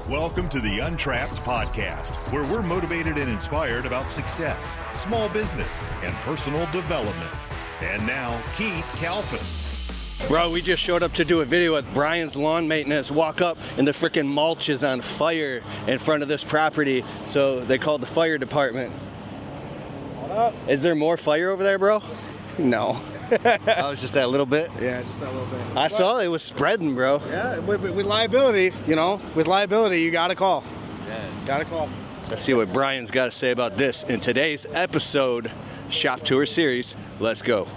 Welcome to the Untrapped Podcast, where we're motivated and inspired about success, small business, and personal development. And now, Keith Kalfas. Bro, we just showed up to do a video with Brian's lawn maintenance. Walk up and the freaking mulch is on fire in front of this property. So they called the fire department. What up? Is there more fire over there, bro? No. Oh, it's just that little bit? Yeah, just that little bit. I saw it was spreading, bro. Yeah, with liability, you know, with liability, you gotta call. Yeah. Gotta call. Let's see what Brian's got to say about this in today's episode, Shop Tour Series. Let's go.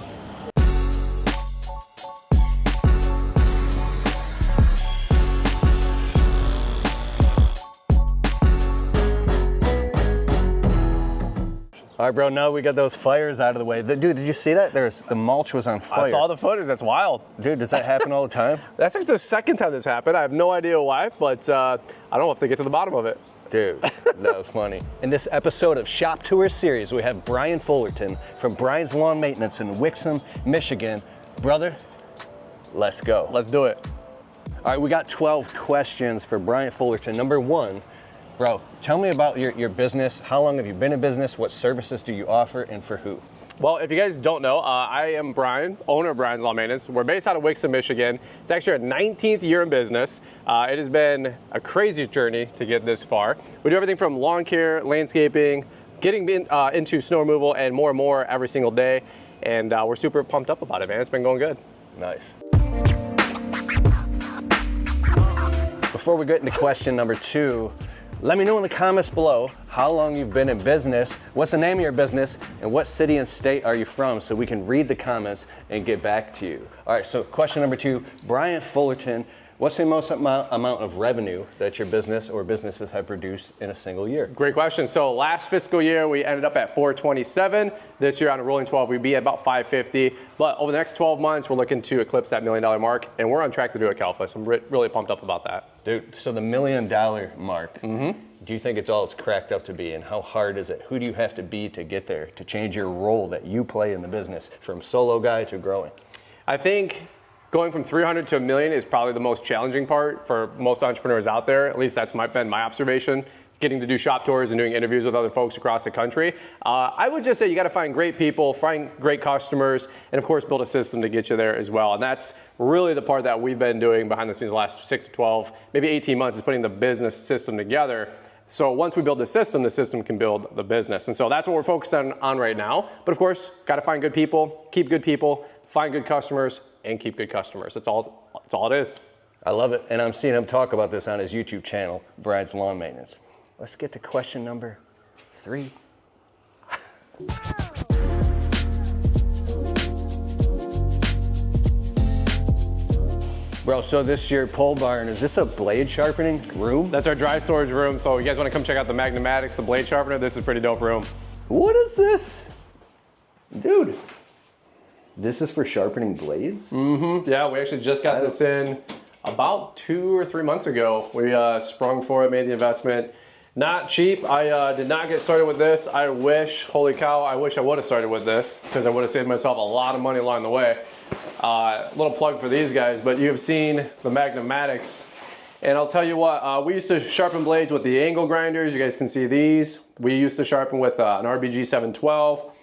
All right, bro, now we got those fires out of the way. Dude, did you see that? The mulch was on fire. I saw the footage. That's wild. Dude, does that happen all the time? That's actually the second time this happened. I have no idea why, but I don't know if they get to the bottom of it. Dude, that was funny. In this episode of Shop Tour Series, we have Brian Fullerton from Brian's Lawn Maintenance in Wixom, Michigan. Brother, let's go. Let's do it. All right, we got 12 questions for Brian Fullerton. Number one, bro, tell me about your business. How long have you been in business? What services do you offer and for who? Well, if you guys don't know, I am Brian, owner of Brian's Lawn Maintenance. We're based out of Wixom, Michigan. It's actually our 19th year in business. It has been a crazy journey to get this far. We do everything from lawn care, landscaping, getting into snow removal, and more every single day. And we're super pumped up about it, man. It's been going good. Nice. Before we get into question number two, let me know in the comments below how long you've been in business, what's the name of your business, and what city and state are you from so we can read the comments and get back to you. All right, so question number two, Brian Fullerton, what's the most amount of revenue that your business or businesses have produced in a single year? Great question. So last fiscal year, we ended up at 427. This year on a rolling 12, we'd be at about 550. But over the next 12 months, we're looking to eclipse that $1 million mark, and we're on track to do it, Kalfas. I'm really pumped up about that. Dude, so the $1 million mark, do you think it's all it's cracked up to be, and how hard is it? Who do you have to be to get there, to change your role that you play in the business from solo guy to growing? I think going from 300 to $1 million is probably the most challenging part for most entrepreneurs out there. At least that's been my observation. Getting to do shop tours and doing interviews with other folks across the country. I would just say you got to find great people, find great customers, and of course build a system to get you there as well. And that's really the part that we've been doing behind the scenes the last 6 to 12, maybe 18 months is putting the business system together. So once we build the system can build the business. And so that's what we're focused on right now. But of course, got to find good people, keep good people, find good customers, and keep good customers. That's all it is. I love it, and I'm seeing him talk about this on his YouTube channel, Brian's Lawn Maintenance. Let's get to question number 3. Bro, so this your pole barn, is this a blade sharpening room? That's our dry storage room. So you guys want to come check out the Magnumatics, the blade sharpener, this is a pretty dope room. What is this? Dude, this is for sharpening blades? Yeah, we actually just got this in about 2 or 3 months ago. We sprung for it, made the investment. Not cheap. I did not get started with this. I wish, holy cow, I wish I would have started with this because I would have saved myself a lot of money along the way. Little plug for these guys, but you've seen the Magnumatics. And I'll tell you what, we used to sharpen blades with the angle grinders. You guys can see these. We used to sharpen with an RBG 712.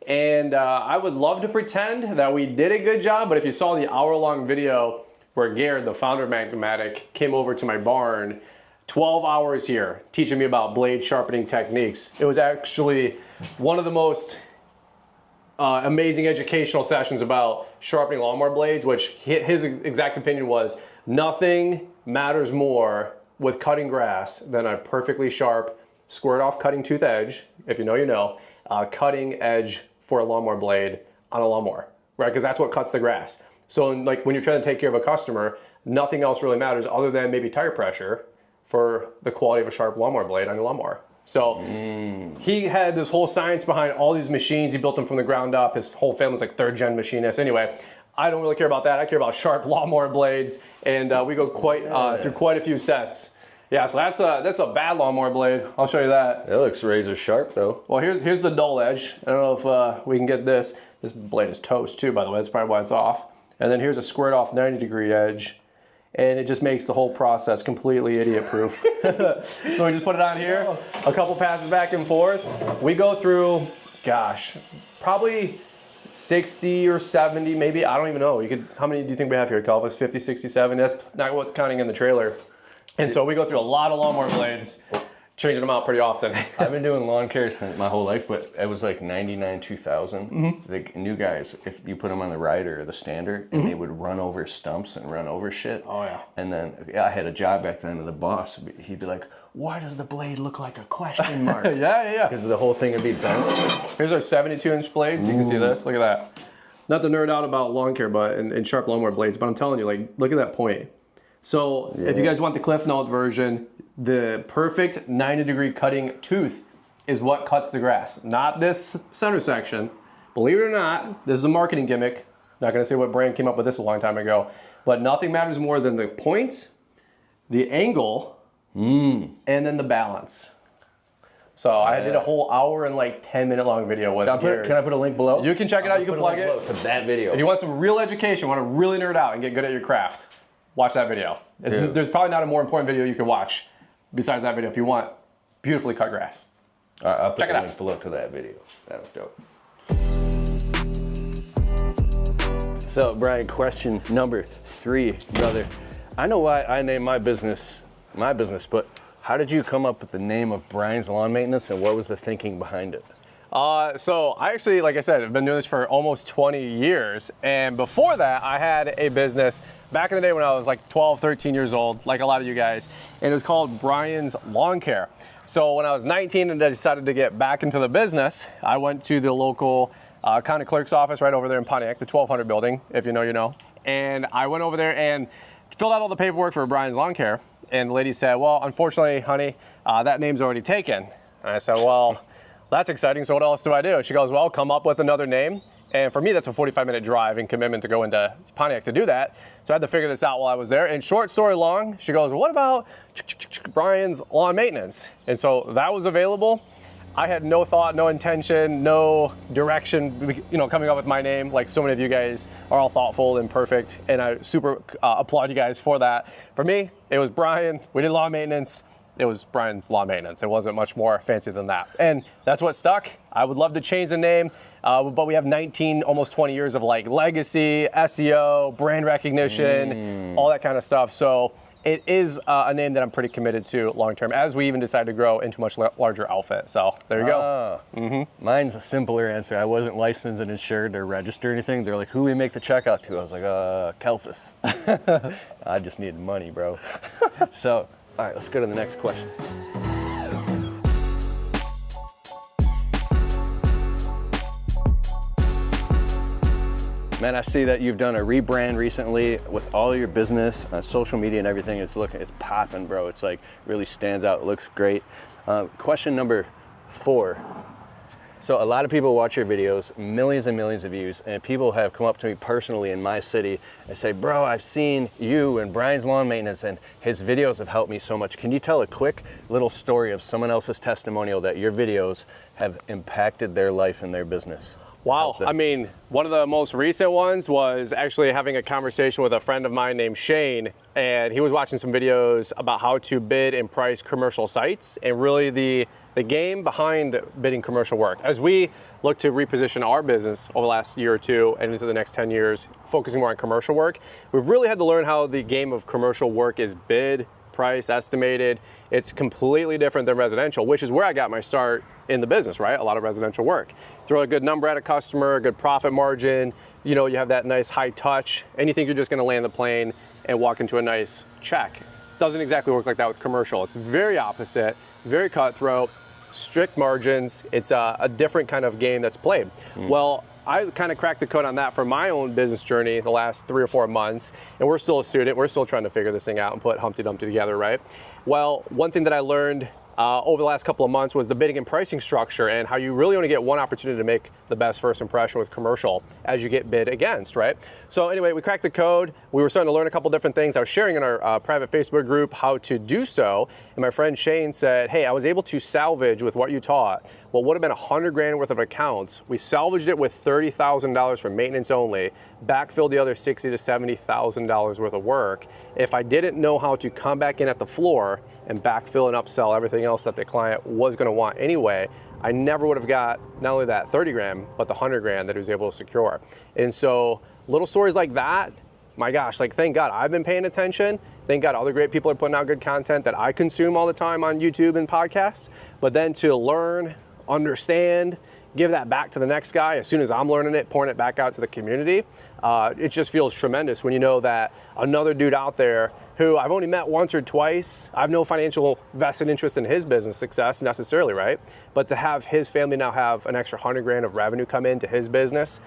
And I would love to pretend that we did a good job, but if you saw the hour-long video where Garrett, the founder of Magnumatic, came over to my barn, 12 hours here, teaching me about blade sharpening techniques. It was actually one of the most amazing educational sessions about sharpening lawnmower blades, which his exact opinion was, nothing matters more with cutting grass than a perfectly sharp, squared off cutting tooth edge, if you know, you know, cutting edge for a lawnmower blade on a lawnmower, right? Because that's what cuts the grass. So like when you're trying to take care of a customer, nothing else really matters other than maybe tire pressure for the quality of a sharp lawnmower blade on your lawnmower. So he had this whole science behind all these machines. He built them from the ground up. His whole family's like 3rd-gen machinists. Anyway, I don't really care about that. I care about sharp lawnmower blades, and we go through quite a few sets. Yeah, so that's a bad lawnmower blade. I'll show you that. It looks razor sharp though. Well, here's the dull edge. I don't know if we can get this. This blade is toast too, by the way. That's probably why it's off. And then here's a squared off 90-degree edge. and it just makes the whole process completely idiot-proof. So we just put it on here, a couple passes back and forth. We go through, gosh, probably 60 or 70, maybe, I don't even know. How many do you think we have here, Calvis? 50, 60, 70? That's not what's counting in the trailer. And so we go through a lot of lawnmower blades, changing them out pretty often. I've been doing lawn care since my whole life, but it was like 99, 2000. The new guys, if you put them on the rider or the stander, and they would run over stumps and run over shit. Oh, yeah. And then I had a job back then, and the boss, he'd be like, why does the blade look like a question mark? Yeah. Because the whole thing would be bent. Here's our 72-inch blades. You can see this. Look at that. Not to nerd out about lawn care, but and sharp lawnmower blades, but I'm telling you, like, look at that point. So if you guys want the Cliff Note version, the perfect 90-degree cutting tooth is what cuts the grass, not this center section. Believe it or not, this is a marketing gimmick. Not gonna say what brand came up with this a long time ago, but nothing matters more than the point, the angle, and then the balance. So I did a whole hour and like 10-minute long video with Can I put a link below? You can check it out, you can plug it. To that video. If you want some real education, want to really nerd out and get good at your craft, watch that video. There's probably not a more important video you can watch besides that video if you want beautifully cut grass. I'll put the link below to that video. That was dope. So, Brian, question number 3, brother. I know why I named my business, but how did you come up with the name of Brian's Lawn Maintenance, and what was the thinking behind it? So I actually, like I said, I've been doing this for almost 20 years. And before that, I had a business back in the day when I was like 12, 13 years old, like a lot of you guys. And it was called Brian's Lawn Care. So when I was 19 and I decided to get back into the business, I went to the local county clerk's office right over there in Pontiac, the 1200 building, if you know, you know. And I went over there and filled out all the paperwork for Brian's Lawn Care. And the lady said, well, unfortunately, honey, that name's already taken. And I said, well, that's exciting, so what else do I do? She goes, well, come up with another name. And for me, that's a 45-minute drive and commitment to go into Pontiac to do that. So I had to figure this out while I was there. And short story long, she goes, well, what about Brian's Lawn Maintenance? And so that was available. I had no thought, no intention, no direction, you know, coming up with my name. Like so many of you guys are all thoughtful and perfect, and I super applaud you guys for that. For me, it was Brian. We did lawn maintenance. It was Brian's Lawn Maintenance. It wasn't much more fancy than that. And that's what stuck. I would love to change the name, but we have 19, almost 20 years of like legacy, SEO, brand recognition, all that kind of stuff. So it is a name that I'm pretty committed to long-term, as we even decide to grow into a much larger outfit. So there you go. Mine's a simpler answer. I wasn't licensed and insured or registered or anything. They're like, who we make the check out to? I was like, Kelfus. I just needed money, bro. So, all right, let's go to the next question. Man, I see that you've done a rebrand recently with all your business, social media and everything. It's popping, bro. It's like really stands out. It looks great. Question number 4. So a lot of people watch your videos, millions and millions of views, and people have come up to me personally in my city and say, bro, I've seen you and Brian's Lawn Maintenance, and his videos have helped me so much. Can you tell a quick little story of someone else's testimonial that your videos have impacted their life and their business? Wow. I mean, one of the most recent ones was actually having a conversation with a friend of mine named Shane, and he was watching some videos about how to bid and price commercial sites, and really the game behind bidding commercial work. As we look to reposition our business over the last year or two and into the next 10 years, focusing more on commercial work, we've really had to learn how the game of commercial work is bid, price, estimated. It's completely different than residential, which is where I got my start in the business, right? A lot of residential work. Throw a good number at a customer, a good profit margin, you know, you have that nice high touch, and you think you're just gonna land the plane and walk into a nice check. Doesn't exactly work like that with commercial. It's very opposite, very cutthroat, strict margins. It's a different kind of game that's played. Well, I kind of cracked the code on that for my own business journey the last 3 or 4 months, and we're still a student. We're still trying to figure this thing out and put Humpty Dumpty together, right? Well, one thing that I learned over the last couple of months was the bidding and pricing structure, and how you really only get one opportunity to make the best first impression with commercial as you get bid against, right? So anyway, we cracked the code. We were starting to learn a couple different things. I was sharing in our private Facebook group how to do so, and my friend Shane said, hey, I was able to salvage with what you taught what would have been $100 grand worth of accounts. We salvaged it with $30,000 for maintenance only backfill the other $60,000 to $70,000 worth of work. If I didn't know how to come back in at the floor and backfill and upsell everything else that the client was going to want anyway, I never would have got not only that 30 grand, but the 100 grand that he was able to secure. And so little stories like that, my gosh, like thank God I've been paying attention. Thank God other great people are putting out good content that I consume all the time on YouTube and podcasts. But then to learn, understand, give that back to the next guy as soon as I'm learning it, pouring it back out to the community. It just feels tremendous when you know that another dude out there who I've only met once or twice, I have no financial vested interest in his business success necessarily, right? But to have his family now have an extra 100 grand of revenue come into his business,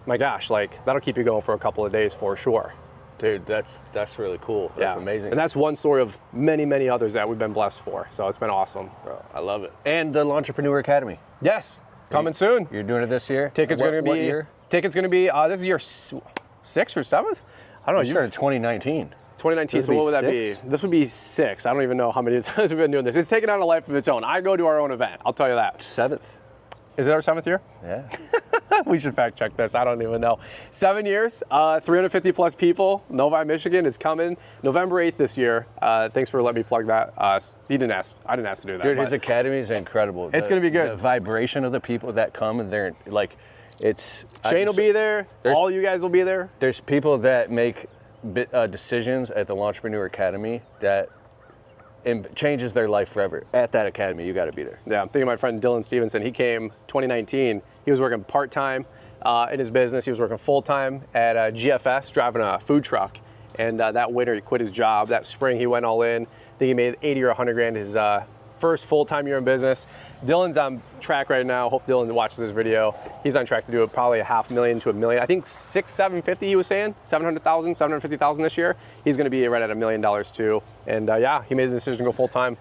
my gosh, like that'll keep you going for a couple of days for sure. Dude, that's really cool. That's amazing. And that's one story of many, many others that we've been blessed for. So it's been awesome. Bro, I love it. And the Entrepreneur Academy. Yes, coming soon. You're doing it this year? Tickets going to be, what year? Tickets going to be, this is year 6th or 7th? I don't know. You started 2019. 2019, so what would that be? This would be 6. I don't even know how many times we've been doing this. It's taken on a life of its own. I go to our own event, I'll tell you that. 7th. Is it our 7th year? Yeah. We should fact check this. I don't even know. 7 years, 350 plus people. Novi, Michigan is coming November 8th this year. Thanks for letting me plug that. You didn't ask. I didn't ask to do that. Dude, his academy is incredible. It's going to be good. The vibration of the people that come, and they're like, it's. Shane will be there. All you guys will be there. There's people that make decisions at the Entrepreneur Academy that changes their life forever. At that academy, you got to be there. Yeah, I'm thinking of my friend Dylan Stevenson. He came 2019. He was working part-time in his business. He was working full-time at GFS, driving a food truck. And that winter, he quit his job. That spring, he went all in. I think he made 80 or 100 grand his first full-time year in business. Dylan's on track right now. Hope Dylan watches this video. He's on track to do it probably $500,000 to $1 million. I think 750 he was saying, 700,000, 750,000 this year. He's going to be right at $1 million too. And yeah, he made the decision to go full-time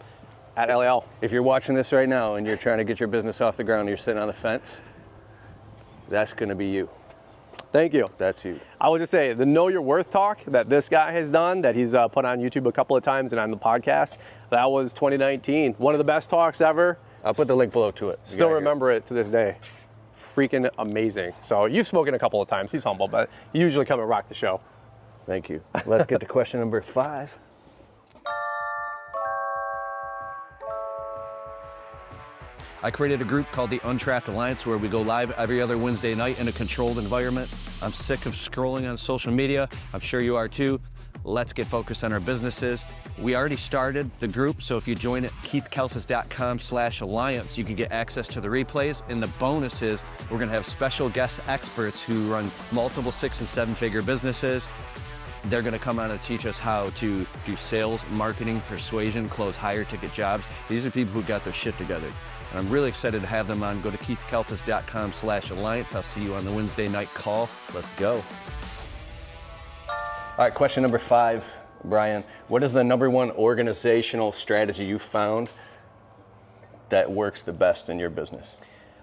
at LAL. If you're watching this right now and you're trying to get your business off the ground, and you're sitting on the fence, that's going to be you. Thank you. That's you. I will just say the Know Your Worth talk that this guy has done, that he's put on YouTube a couple of times and on the podcast, that was 2019. One of the best talks ever. I'll put the link below to it. Still remember it to this day. Freaking amazing. So you've spoken a couple of times. He's humble, but you usually come and rock the show. Thank you. Let's get to question number 5. I created a group called the Untrapped Alliance where we go live every other Wednesday night in a controlled environment. I'm sick of scrolling on social media. I'm sure you are too. Let's get focused on our businesses. We already started the group, so if you join at keithkalfas.com/alliance, you can get access to the replays. And the bonus is we're gonna have special guest experts who run multiple 6- and 7-figure businesses. They're gonna come on and teach us how to do sales, marketing, persuasion, close higher ticket jobs. These are people who got their shit together. And I'm really excited to have them on. Go to keithkalfas.com/alliance. I'll see you on the Wednesday night call. Let's go. All right, question number 5, Brian. What is the #1 organizational strategy you found that works the best in your business?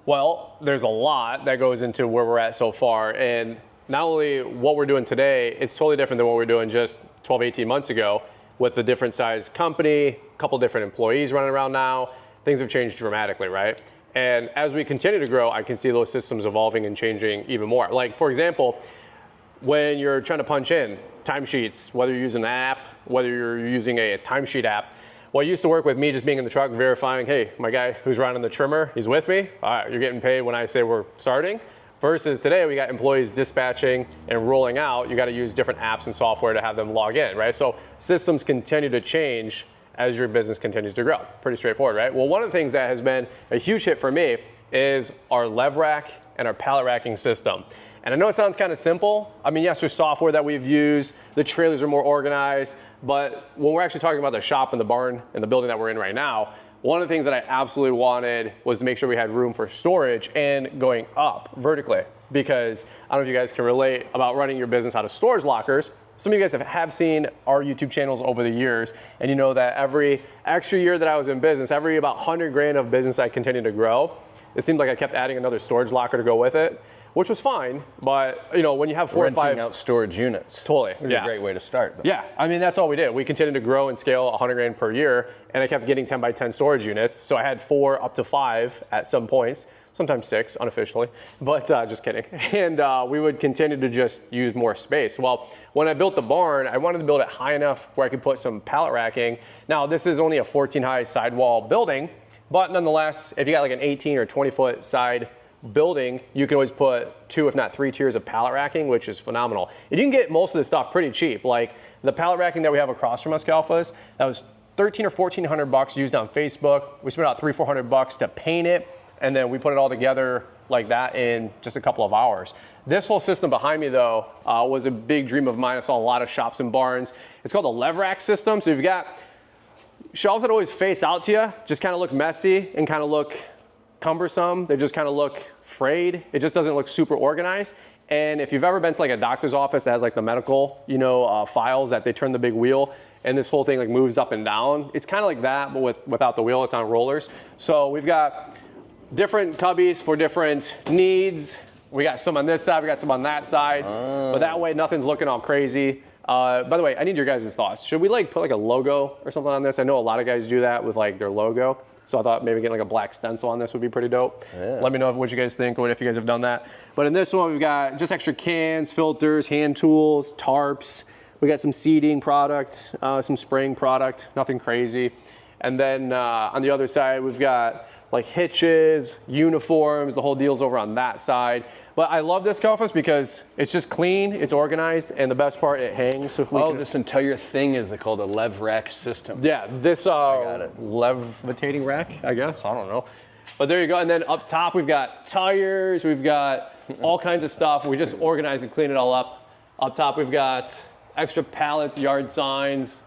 Well, there's a lot that goes into where we're at so far. And not only what we're doing today, it's totally different than what we were doing just 12, 18 months ago with a different size company, a couple different employees running around now. Things have changed dramatically, right? And as we continue to grow, I can see those systems evolving and changing even more. Like, for example, when you're trying to punch in timesheets, whether you're using an app, whether you're using a timesheet app, well, it used to work with me just being in the truck, verifying, hey, my guy who's running the trimmer, he's with me. All right, you're getting paid when I say we're starting. Versus today, we got employees dispatching and rolling out. You got to use different apps and software to have them log in, right? So systems continue to change as your business continues to grow. Pretty straightforward, right? Well, one of the things that has been a huge hit for me is our lev rack and our pallet racking system. And I know it sounds kind of simple. I mean, yes, there's software that we've used, the trailers are more organized, but when we're actually talking about the shop and the barn and the building that we're in right now, one of the things that I absolutely wanted was to make sure we had room for storage and going up vertically. Because I don't know if you guys can relate about running your business out of storage lockers. Some of you guys have seen our YouTube channels over the years, and you know that every extra year that I was in business, every about 100 grand of business I continued to grow, it seemed like I kept adding another storage locker to go with it. which was fine. But you know, when you have 4 or 5 renting out storage units. Totally, Which is a great way to start. Though. Yeah, I mean, that's all we did. We continued to grow and scale 100 grand per year, and I kept getting 10 by 10 storage units. So I had 4 up to 5 at some points, sometimes 6 unofficially, but just kidding. And we would continue to just use more space. Well, when I built the barn, I wanted to build it high enough where I could put some pallet racking. Now, this is only a 14 high sidewall building, but nonetheless, if you got like an 18 or 20 foot side building, you can always put 2, if not 3 tiers of pallet racking, which is phenomenal. And you can get most of this stuff pretty cheap. Like the pallet racking that we have across from us, Calfas, that was $1,300 or $1,400 used on Facebook. We spent about $300 or $400 to paint it, and then we put it all together like that in just a couple of hours. This whole system behind me, though, was a big dream of mine. I saw a lot of shops and barns. It's called a lev rack system. So you've got shelves that always face out to you, just kind of look messy and kind of look cumbersome. They just kind of look frayed. It just doesn't look super organized. And if you've ever been to like a doctor's office that has like the medical, files that they turn the big wheel and this whole thing like moves up and down, it's kind of like that, but without the wheel, it's on rollers. So we've got different cubbies for different needs. We got some on this side, we got some on that side, but that way nothing's looking all crazy. By the way, I need your guys' thoughts. Should we like put like a logo or something on this? I know a lot of guys do that with like their logo. So I thought maybe getting like a black stencil on this would be pretty dope. Yeah. Let me know what you guys think or if you guys have done that. But in this one, we've got just extra cans, filters, hand tools, tarps. We got some seeding product, some spraying product, nothing crazy. And then on the other side, we've got like hitches, uniforms, the whole deal's over on that side. But I love this Calfas because it's just clean, it's organized, and the best part, it hangs. So this entire thing is called a lev rack system. Yeah, this levitating rack, I guess, I don't know. But there you go, and then up top we've got tires, we've got all kinds of stuff. We just organize and clean it all up. Up top we've got extra pallets, yard signs,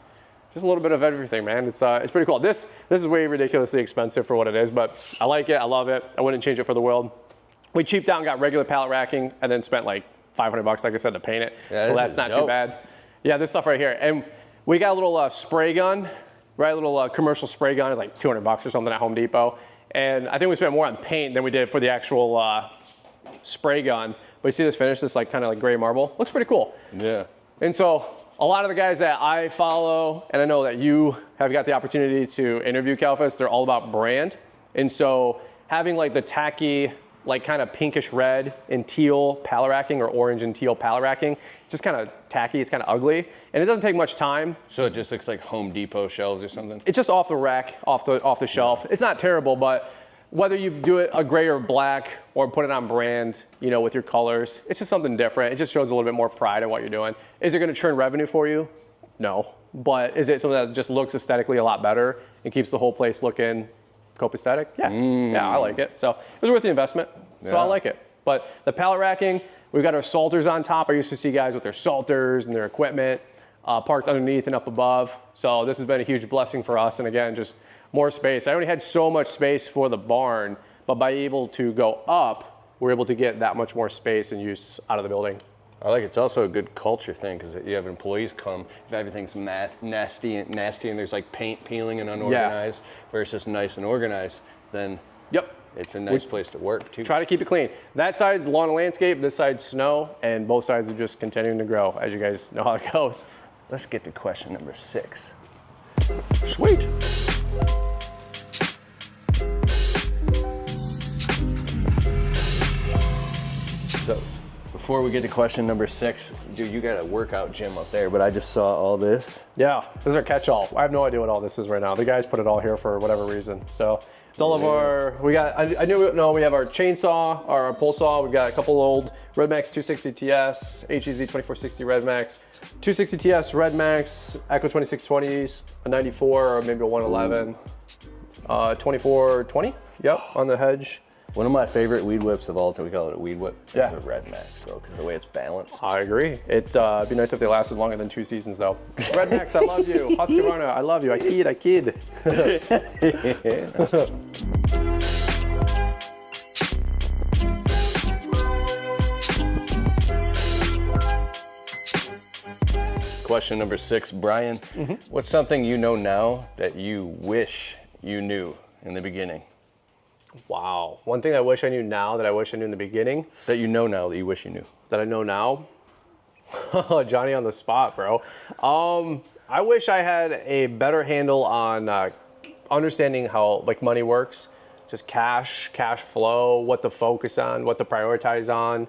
just a little bit of everything, man. It's pretty cool. This is way ridiculously expensive for what it is, but I like it, I love it. I wouldn't change it for the world. We cheaped out and got regular pallet racking and then spent like $500, like I said, to paint it. Yeah, so that's not too bad. Yeah, this stuff right here. And we got a little spray gun, right? A little commercial spray gun. It's like $200 or something at Home Depot. And I think we spent more on paint than we did for the actual spray gun. But you see this finish, this like kind of like gray marble? Looks pretty cool. Yeah. And so a lot of the guys that I follow, and I know that you have got the opportunity to interview Calfas, they're all about brand. And so having like the tacky, like kind of pinkish red and teal pallet racking or orange and teal pallet racking, just kind of tacky, it's kind of ugly. And it doesn't take much time. So it just looks like Home Depot shelves or something? It's just off the rack, off the shelf. It's not terrible, but whether you do it a gray or black or put it on brand, with your colors, it's just something different. It just shows a little bit more pride in what you're doing. Is it gonna churn revenue for you? No. But is it something that just looks aesthetically a lot better and keeps the whole place looking copacetic? Yeah, yeah, I like it. So it was worth the investment, so I like it. But the pallet racking, we've got our salters on top. I used to see guys with their salters and their equipment parked underneath and up above. So this has been a huge blessing for us. And again, just more space. I only had so much space for the barn, but by able to go up, we're able to get that much more space and use out of the building. I like it's also a good culture thing because you have employees come, if everything's nasty and there's like paint peeling and unorganized versus nice and organized, then it's a nice place to work too. Try to keep it clean. That side's lawn and landscape, this side's snow, and both sides are just continuing to grow, as you guys know how it goes. Let's get to question number 6. Sweet. So before we get to question number 6, dude, you got a workout gym up there, but I just saw all this. Yeah, this is our catch-all. I have no idea what all this is right now. The guys put it all here for whatever reason. So it's all of our, we have our chainsaw, our pull saw. We've got a couple old Redmax 260 TS, HEZ 2460 Redmax, 260 TS Redmax, Echo 2620s, a 94 or maybe a 111, 2420, on the hedge. One of my favorite weed whips of all time, we call it a weed whip, is a Redmax, bro, because of the way it's balanced. I agree. It'd be nice if they lasted longer than 2 seasons, though. Redmax, I love you. Husqvarna, I love you. I kid. Question number 6, Brian. What's something you know now that you wish you knew in the beginning? Wow. One thing I wish I knew now that I wish I knew in the beginning. That you know now that you wish you knew. That I know now? Johnny on the spot, bro. I wish I had a better handle on understanding how like money works. Just cash flow, what to focus on, what to prioritize on,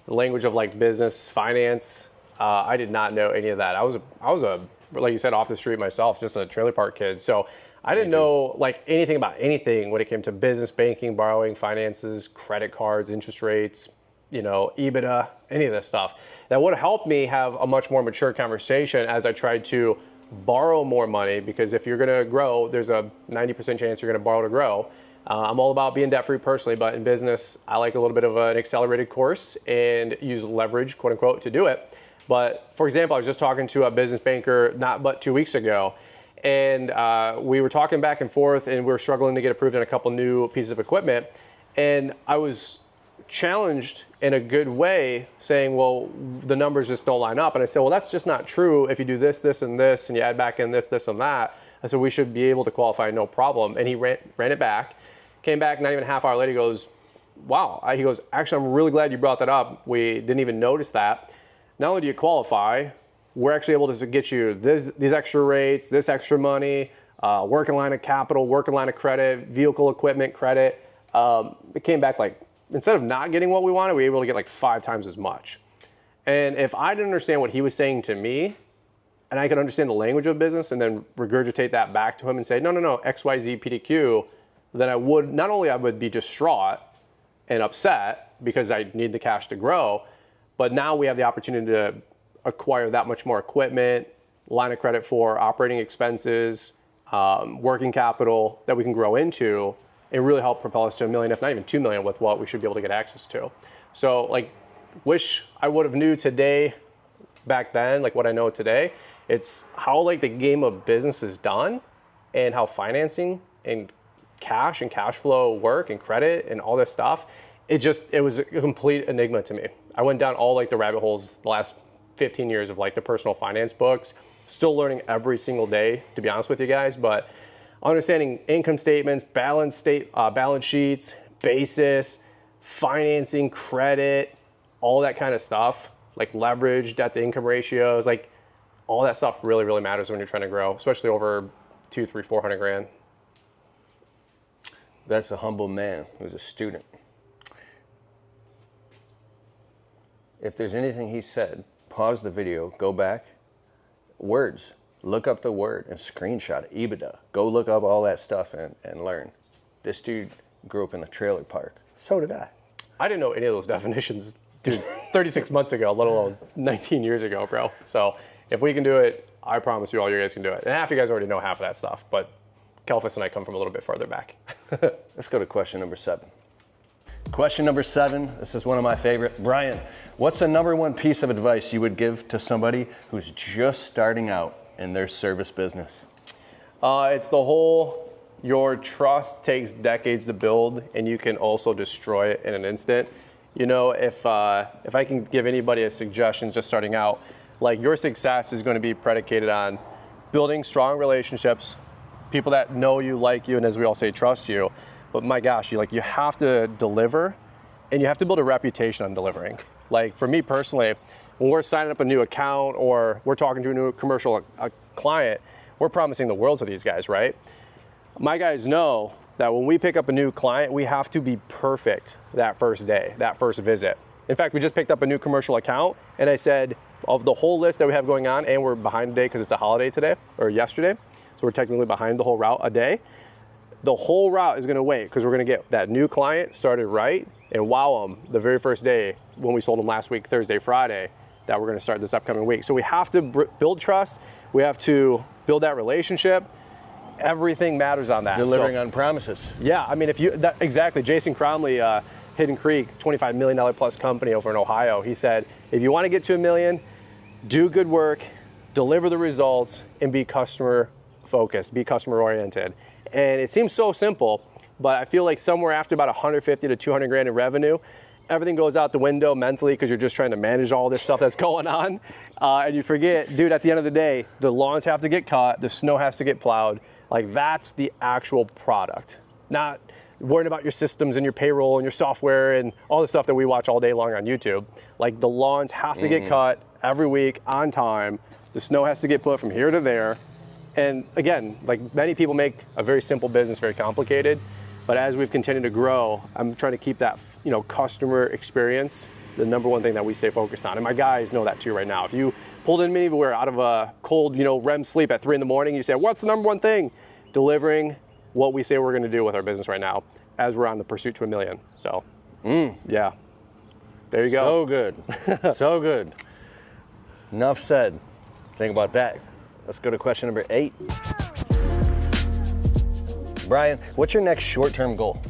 the language of like business, finance. I did not know any of that. I was a like you said, off the street myself, just a trailer park kid. So I didn't know like anything about anything when it came to business, banking, borrowing, finances, credit cards, interest rates, EBITDA, any of this stuff. That would have helped me have a much more mature conversation as I tried to borrow more money, because if you're gonna grow, there's a 90% chance you're gonna borrow to grow. I'm all about being debt-free personally, but in business, I like a little bit of an accelerated course and use leverage, quote unquote, to do it. But for example, I was just talking to a business banker not but 2 weeks ago, and we were talking back and forth, and we were struggling to get approved on a couple new pieces of equipment. And I was challenged in a good way, saying, well, the numbers just don't line up. And I said, well, that's just not true. If you do this, this, and this, and you add back in this, this, and that, I said, we should be able to qualify, no problem. And he ran it back, came back not even a half hour later, he goes, wow. He goes, actually, I'm really glad you brought that up. We didn't even notice that. Not only do you qualify, we're actually able to get you these extra rates, this extra money, working line of capital, working line of credit, vehicle equipment credit. It came back like, instead of not getting what we wanted, we were able to get like 5 times as much. And if I didn't understand what he was saying to me, and I could understand the language of business and then regurgitate that back to him and say, no, X, Y, Z, PDQ, then I would, not only I would be distraught and upset because I need the cash to grow, but now we have the opportunity to acquire that much more equipment, line of credit for operating expenses, working capital that we can grow into and really help propel us to $1 million, if not even $2 million with what we should be able to get access to. So like, wish I would have knew today, back then, like what I know today. It's how like the game of business is done and how financing and cash flow work and credit and all this stuff. It was a complete enigma to me. I went down all like the rabbit holes the last 15 years of like the personal finance books, still learning every single day, to be honest with you guys, but understanding income statements, balance sheets, basis, financing, credit, all that kind of stuff, like leverage, debt to income ratios, like all that stuff really, really matters when you're trying to grow, especially over 200, 300, 400 grand. That's a humble man who's a student. If there's anything he said, pause the video, go back, words, look up the word and screenshot it, EBITDA. Go look up all that stuff and learn. This dude grew up in a trailer park. So did I. I didn't know any of those definitions, dude, 36 months ago, let alone 19 years ago, bro. So if we can do it, I promise you all you guys can do it. And half of you guys already know half of that stuff, but Kelfis and I come from a little bit further back. Let's go to question number 7. Question number 7, this is one of my favorite. Brian, what's the number one piece of advice you would give to somebody who's just starting out in their service business? It's the whole, your trust takes decades to build and you can also destroy it in an instant. If I can give anybody a suggestion just starting out, like your success is going to be predicated on building strong relationships, people that know you, like you, and as we all say, trust you. But my gosh, you have to deliver and you have to build a reputation on delivering. Like for me personally, when we're signing up a new account or we're talking to a new commercial client, we're promising the world to these guys, right? My guys know that when we pick up a new client, we have to be perfect that first day, that first visit. In fact, we just picked up a new commercial account and I said, of the whole list that we have going on, and we're behind today because it's a holiday today, or yesterday, so we're technically behind the whole route a day. The whole route is gonna wait because we're gonna get that new client started right and wow them the very first day when we sold them last week, Thursday, Friday, that we're gonna start this upcoming week. So we have to build trust. We have to build that relationship. Everything matters on that. Delivering on promises. Yeah, I mean, exactly. Jason Cromley, Hidden Creek, $25 million plus company over in Ohio. He said, if you wanna get to $1 million, do good work, deliver the results, and be customer focused, be customer oriented. And it seems so simple, but I feel like somewhere after about 150 to 200 grand in revenue, everything goes out the window mentally because you're just trying to manage all this stuff that's going on. And you forget, dude, at the end of the day, the lawns have to get cut, the snow has to get plowed. Like that's the actual product. Not worrying about your systems and your payroll and your software and all the stuff that we watch all day long on YouTube. Like the lawns have to get cut every week on time. The snow has to get put from here to there. And again, like many people make a very simple business very complicated, but as we've continued to grow, I'm trying to keep that, customer experience the number one thing that we stay focused on. And my guys know that too right now. If you pulled in anywhere out of a cold, REM sleep at 3 in the morning, you say, what's the number one thing? Delivering what we say we're gonna do with our business right now as we're on the pursuit to $1 million. So, yeah, there you go. So good, so good. Enough said. Think about that. Let's go to question number 8. Brian, what's your next short-term goal?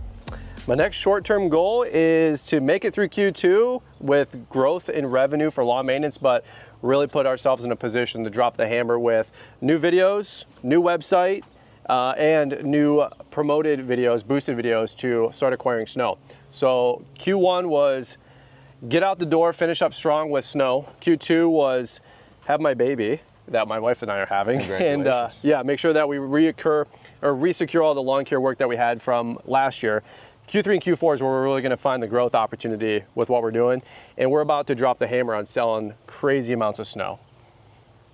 My next short-term goal is to make it through Q2 with growth in revenue for lawn maintenance, but really put ourselves in a position to drop the hammer with new videos, new website, and new promoted videos, boosted videos to start acquiring snow. So Q1 was get out the door, finish up strong with snow. Q2 was have my baby that my wife and I are having, and make sure that we resecure all the lawn care work that we had from last year. Q3 and Q4 is where we're really going to find the growth opportunity with what we're doing, and we're about to drop the hammer on selling crazy amounts of snow.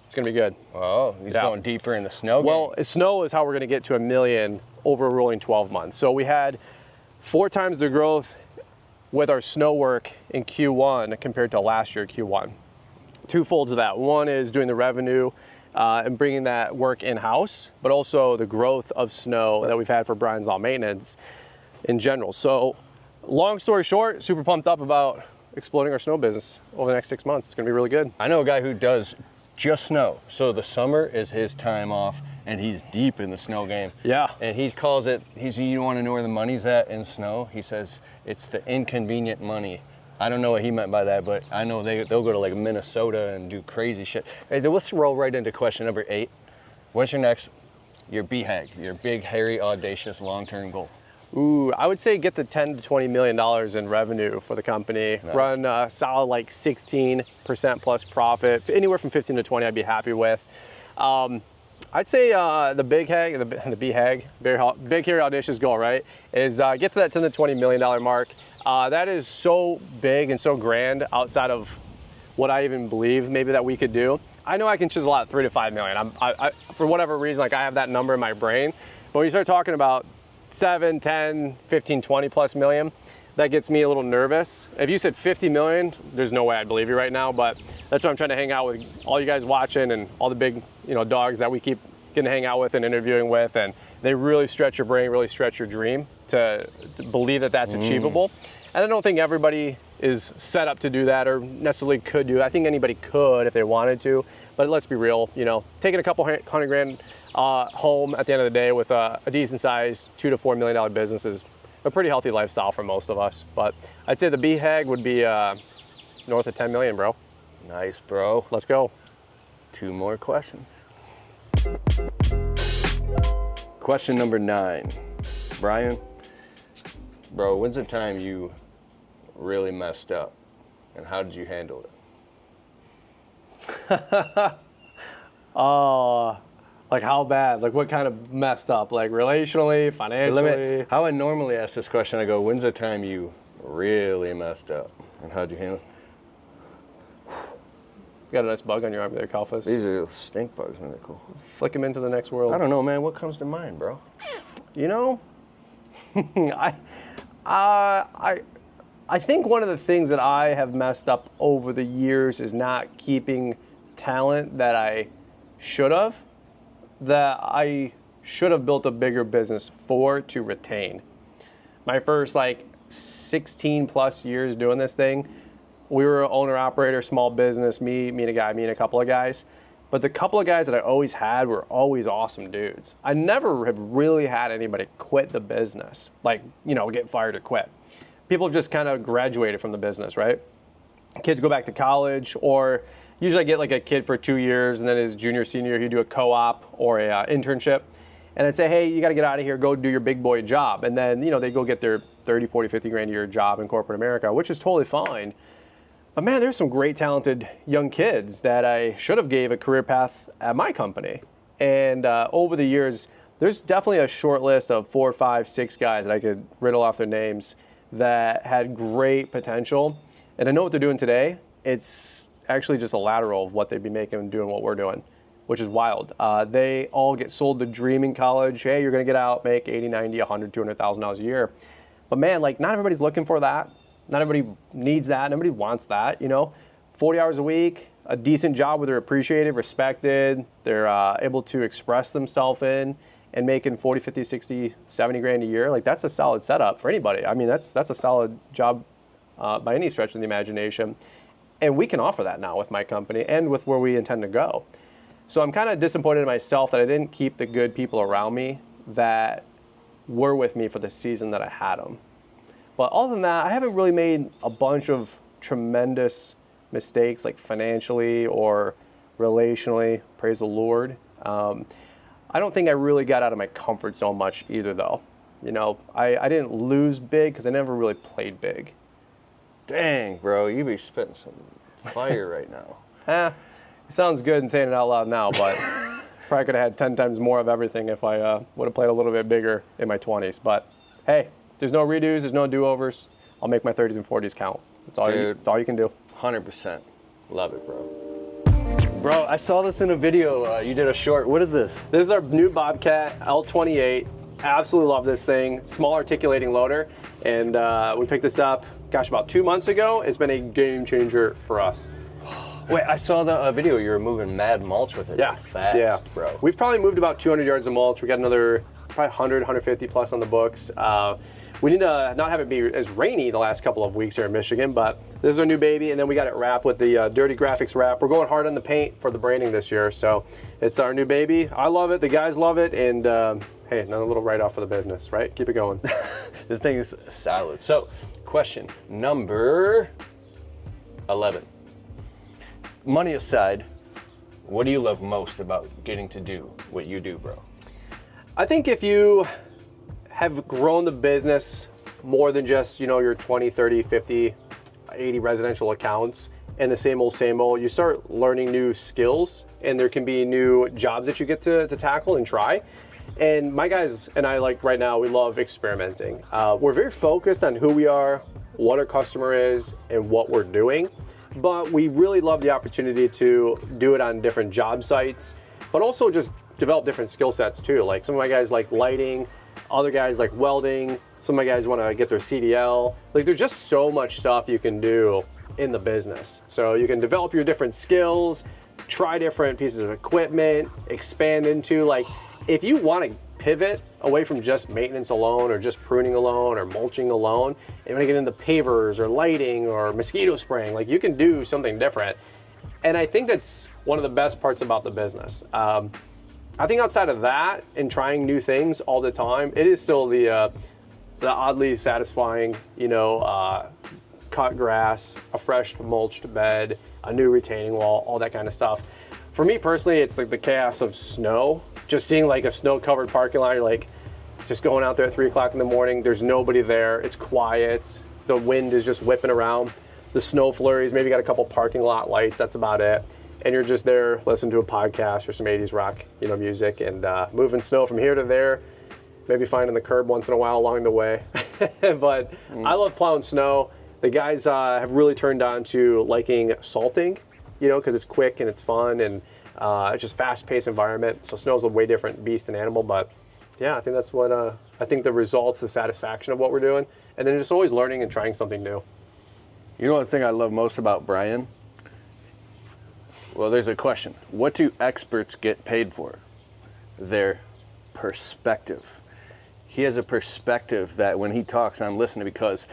It's going to be good. Oh, he's going deeper in the snow game. Well, snow is how we're going to get to $1 million over a rolling 12 months. So we had 4 times the growth with our snow work in Q1 compared to last year Q1. 2 folds of that. One is doing the revenue and bringing that work in-house, but also the growth of snow that we've had for Brian's Lawn Maintenance in general. So long story short, super pumped up about exploding our snow business over the next 6 months. It's gonna be really good. I know a guy who does just snow. So the summer is his time off and he's deep in the snow game. Yeah. And he calls it, you wanna know where the money's at in snow? He says it's the inconvenient money. I don't know what he meant by that, but I know they'll go to like Minnesota and do crazy shit. Hey, let's roll right into question number 8. What's your BHAG, your big, hairy, audacious, long-term goal? Ooh, I would say get the $10 to $20 million in revenue for the company. Nice. Run a solid like 16% plus profit. Anywhere from 15 to 20 I'd be happy with. I'd say the big HAG, the BHAG, big, hairy, audacious goal, right, is get to that $10 to $20 million mark. That is so big and so grand outside of what I even believe maybe that we could do. I know I can chisel out 3 to 5 million. I for whatever reason, like I have that number in my brain. But when you start talking about 7, 10, 15, 20 plus million, that gets me a little nervous. If you said 50 million, there's no way I'd believe you right now, but that's why I'm trying to hang out with all you guys watching and all the big, dogs that we keep getting to hang out with and interviewing with, and they really stretch your brain, really stretch your dream to believe that that's achievable. And I don't think everybody is set up to do that or necessarily could do it. I think anybody could if they wanted to, but let's be real, taking a couple $100 grand home at the end of the day with a decent size $2 to $4 million business is a pretty healthy lifestyle for most of us. But I'd say the BHAG would be north of 10 million, bro. Nice, bro. Let's go. 2 more questions. Question number 9. Brian, bro, when's the time you really messed up and how did you handle it? Like how bad? Like what kind of messed up? Like relationally, financially? How I normally ask this question, I go, when's the time you really messed up and how'd you handle it? You got a nice bug on your arm there, Kalfas. These are stink bugs, man. They're cool. Flick them into the next world. I don't know, man. What comes to mind, bro? I think one of the things that I have messed up over the years is not keeping talent that I should have built a bigger business to retain. My first 16 plus years doing this thing, we were owner operator, small business, me and a couple of guys. But the couple of guys that I always had were always awesome dudes. I never have really had anybody quit the business, get fired or quit. People have just kind of graduated from the business, right? Kids go back to college, or usually I get a kid for 2 years, and then his junior, senior year, he'd do a co-op or a internship. And I'd say, hey, you got to get out of here, go do your big boy job. And then, they go get their 30, 40, 50 grand a year job in corporate America, which is totally fine. But man, there's some great talented young kids that I should have gave a career path at my company. And over the years, there's definitely a short list of 4, 5, 6 guys that I could riddle off their names that had great potential. And I know what they're doing today. It's actually just a lateral of what they'd be making and doing what we're doing, which is wild. They all get sold the dream in college. Hey, you're going to get out, make 80, 90, 100, $200,000 a year. But man, like, not everybody's looking for that. Not everybody needs that. Nobody wants that, 40 hours a week, a decent job where they're appreciated, respected, they're able to express themselves in, and making 40, 50, 60, 70 grand a year. Like, that's a solid setup for anybody. I mean, that's a solid job by any stretch of the imagination. And we can offer that now with my company and with where we intend to go. So I'm kind of disappointed in myself that I didn't keep the good people around me that were with me for the season that I had them. But other than that, I haven't really made a bunch of tremendous mistakes, like financially or relationally, praise the Lord. I don't think I really got out of my comfort zone much either, though. I didn't lose big because I never really played big. Dang, bro, you be spitting some fire right now. It sounds good and saying it out loud now, but probably could have had 10 times more of everything if I would have played a little bit bigger in my 20s. But hey, there's no redos, there's no do-overs. I'll make my 30s and 40s count. That's all you can do. 100%. Love it, bro. Bro, I saw this in a video. You did a short. What is this? This is our new Bobcat L28. Absolutely love this thing. Small articulating loader. And we picked this up, about 2 months ago. It's been a game changer for us. Wait, I saw the video. You were moving mad mulch with it. Yeah, fast, bro. We've probably moved about 200 yards of mulch. We got another probably 100, 150 plus on the books. We need to not have it be as rainy the last couple of weeks here in Michigan, but this is our new baby, and then we got it wrapped with the Dirty Graphics wrap. We're going hard on the paint for the branding this year, so it's our new baby. I love it, the guys love it, and hey, another little write-off for the business, right? Keep it going. This thing is solid. So, question number 11. Money aside, what do you love most about getting to do what you do, bro? I think if you have grown the business more than just, your 20, 30, 50, 80 residential accounts and the same old, you start learning new skills, and there can be new jobs that you get to tackle and try. And my guys and I, like right now, we love experimenting. We're very focused on who we are, what our customer is, and what we're doing. But we really love the opportunity to do it on different job sites, but also just develop different skill sets too. Like some of my guys like lighting, other guys like welding, some of my guys want to get their CDL. Like there's just so much stuff you can do in the business. So you can develop your different skills, try different pieces of equipment, expand into, like, if you want to pivot away from just maintenance alone or just pruning alone or mulching alone, and you want to get into pavers or lighting or mosquito spraying, like you can do something different. And I think that's one of the best parts about the business. I think outside of that and trying new things all the time, it is still the oddly satisfying, cut grass, a fresh mulched bed, a new retaining wall, all that kind of stuff. For me personally, it's like the chaos of snow. Just seeing like a snow-covered parking lot, you're like just going out there at 3 o'clock in the morning, there's nobody there, it's quiet, the wind is just whipping around, the snow flurries, maybe got a couple parking lot lights, that's about it. And you're just there listening to a podcast or some 80s rock, music, and moving snow from here to there, maybe finding the curb once in a while along the way. But I love plowing snow. The guys have really turned on to liking salting, because it's quick and it's fun and it's just fast-paced environment. So snow's a way different beast and animal, but yeah, I think that's what, I think the results, the satisfaction of what we're doing, and then just always learning and trying something new. You know what thing I love most about Brian? Well, there's a question. What do experts get paid for? Their perspective. He has a perspective that when he talks, I'm listening, because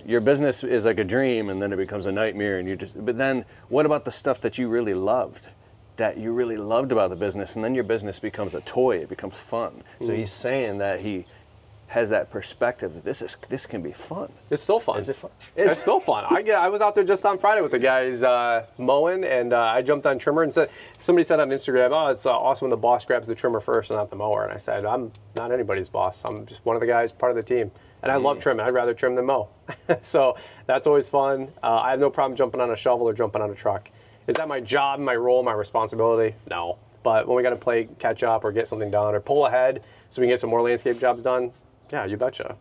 your business is like a dream and then it becomes a nightmare, and but then what about the stuff that you really loved? That you really loved about the business, and then your business becomes a toy, it becomes fun. So he's saying that he has that perspective that this can be fun. It's still fun. Is it fun? It's still fun. I was out there just on Friday with the guys mowing, and I jumped on trimmer and somebody said on Instagram, oh, it's awesome when the boss grabs the trimmer first and not the mower. And I said, I'm not anybody's boss. I'm just one of the guys, part of the team. And I love trimming. I'd rather trim than mow. So that's always fun. I have no problem jumping on a shovel or jumping on a truck. Is that my job, my role, my responsibility? No. But when we got to play catch up or get something done or pull ahead so we can get some more landscape jobs done, yeah, you betcha.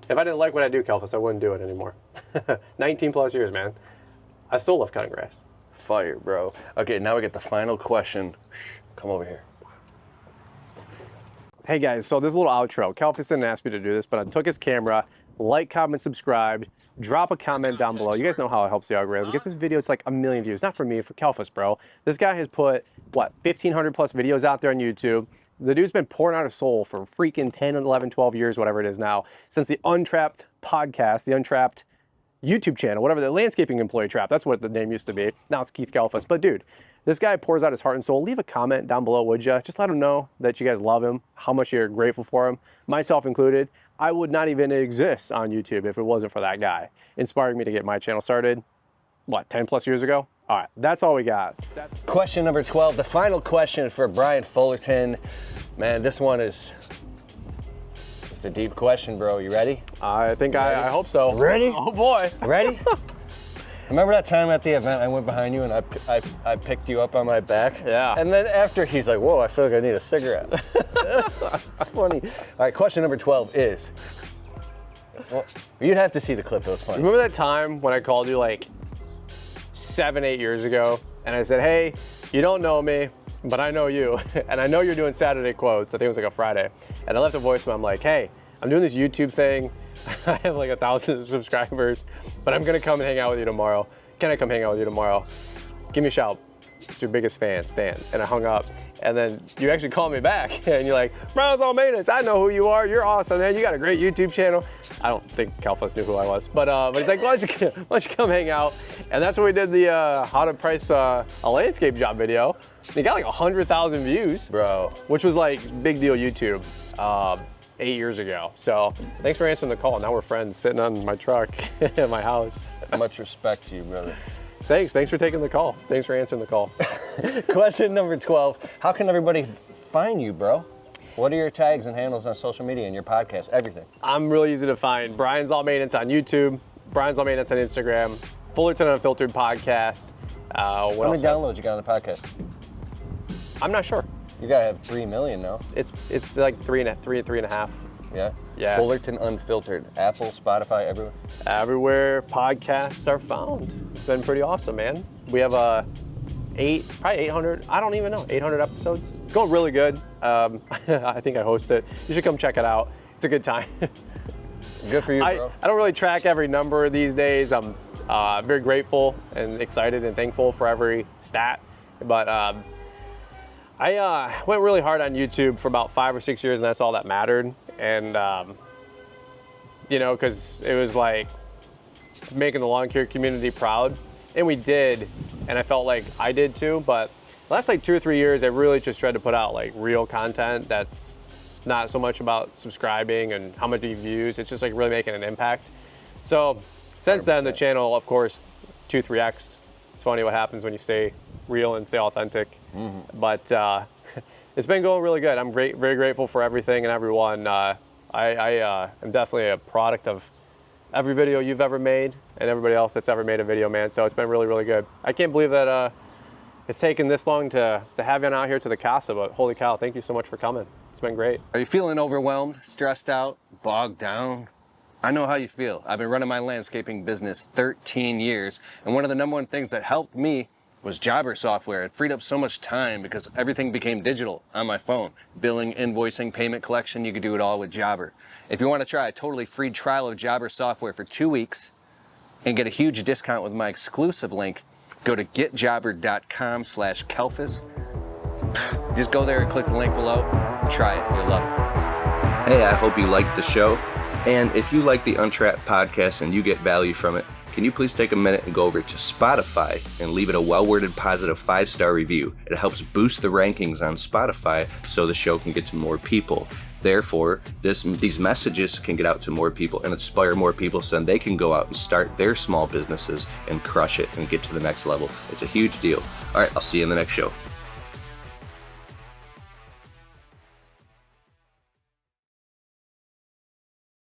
If I didn't like what I do, Kelfus, I wouldn't do it anymore. 19 plus years, man. I still love cutting grass. Fire, bro. Okay, now we get the final question. Shh, come over here. Hey guys, so this is a little outro. Kelfus didn't ask me to do this, but I took his camera, like, comment, subscribe, drop a comment down below. You guys know how it helps the algorithm. Get this video to like 1 million views. Not for me, for Kelfus, bro. This guy has put, what, 1,500 plus videos out there on YouTube. The dude's been pouring out his soul for freaking 10, 11, 12 years, whatever it is now, since the Untrapped podcast, the Untrapped YouTube channel, whatever, the Landscaping Employee Trap, that's what the name used to be. Now it's Keith Kelfus. But dude, this guy pours out his heart and soul. Leave a comment down below, would you? Just let him know that you guys love him, how much you're grateful for him, myself included. I would not even exist on YouTube if it wasn't for that guy inspiring me to get my channel started, what, 10 plus years ago? All right, that's all we got. Question number 12, the final question for Brian Fullerton. Man, this one is, it's a deep question, bro. You ready? I think I hope so. Ready? Oh boy. Ready? Remember that time at the event I went behind you and I picked you up on my back? Yeah. And then after he's like, whoa, I feel like I need a cigarette. It's funny. All right, question number 12 is, well, you'd have to see the clip, it was funny. Remember that time when I called you like 7, 8 years ago and I said, hey, you don't know me, but I know you. And I know you're doing Saturday quotes. I think it was like a Friday. And I left a voicemail. I'm like, hey, I'm doing this YouTube thing. I have like 1,000 subscribers, but I'm gonna come and hang out with you tomorrow. Can I come hang out with you tomorrow? Give me a shout. It's your biggest fan, Stan. And I hung up. And then you actually called me back and you're like, Brian's all maintenance. I know who you are. You're awesome, man. You got a great YouTube channel. I don't think Kelfus knew who I was, but he's like, why don't you come hang out? And that's when we did the how to price a landscape job video. It got like 100,000 views, Bro. which was like big deal YouTube 8 years ago. So thanks for answering the call. Now we're friends sitting on my truck at my house. Much respect to you, brother. Thanks for taking the call. Thanks for answering the call. Question number 12, how can everybody find you, bro? What are your tags and handles on social media and your podcast, everything? I'm really easy to find. Brian's All Maintenance on YouTube, Brian's All Maintenance on Instagram, Fullerton Unfiltered podcast. How many downloads you got on the podcast? I'm not sure. You gotta have 3 million, no? It's like three and a half. Yeah? Yeah. Fullerton Unfiltered, Apple, Spotify, everywhere? Everywhere podcasts are found. It's been pretty awesome, man. We have probably 800, I don't even know, 800 episodes. It's going really good. I think I host it. You should come check it out. It's a good time. Good for you, bro. I don't really track every number these days. I'm very grateful and excited and thankful for every stat. But I went really hard on YouTube for about 5 or 6 years, and that's all that mattered. And, you know, because it was like making the lawn care community proud. And we did, and I felt like I did too. But the last like 2 or 3 years, I really just tried to put out like real content that's not so much about subscribing and how many views. It's just like really making an impact. So since then, the channel, of course, 2-3x'd. It's funny what happens when you stay real and stay authentic. Mm-hmm. But it's been going really good. I'm very grateful for everything and everyone. I am definitely a product of every video you've ever made and everybody else that's ever made a video, man. So it's been really, really good. I can't believe that it's taken this long to have you on out here to the casa, but holy cow, thank you so much for coming. It's been great. Are you feeling overwhelmed, stressed out, bogged down? I know how you feel. I've been running my landscaping business 13 years, and one of the #1 things that helped me was Jobber software. It freed up so much time because everything became digital on my phone. Billing, invoicing, payment collection, you could do it all with Jobber. If you want to try a totally free trial of Jobber software for 2 weeks and get a huge discount with my exclusive link, go to getjobber.com/Kelfus. Just go there and click the link below. Try it. You'll love it. Hey, I hope you liked the show. And if you like the Untrapped podcast and you get value from it, can you please take a minute and go over to Spotify and leave it a well-worded positive 5-star review? It helps boost the rankings on Spotify so the show can get to more people. Therefore, these messages can get out to more people and inspire more people so then they can go out and start their small businesses and crush it and get to the next level. It's a huge deal. All right, I'll see you in the next show.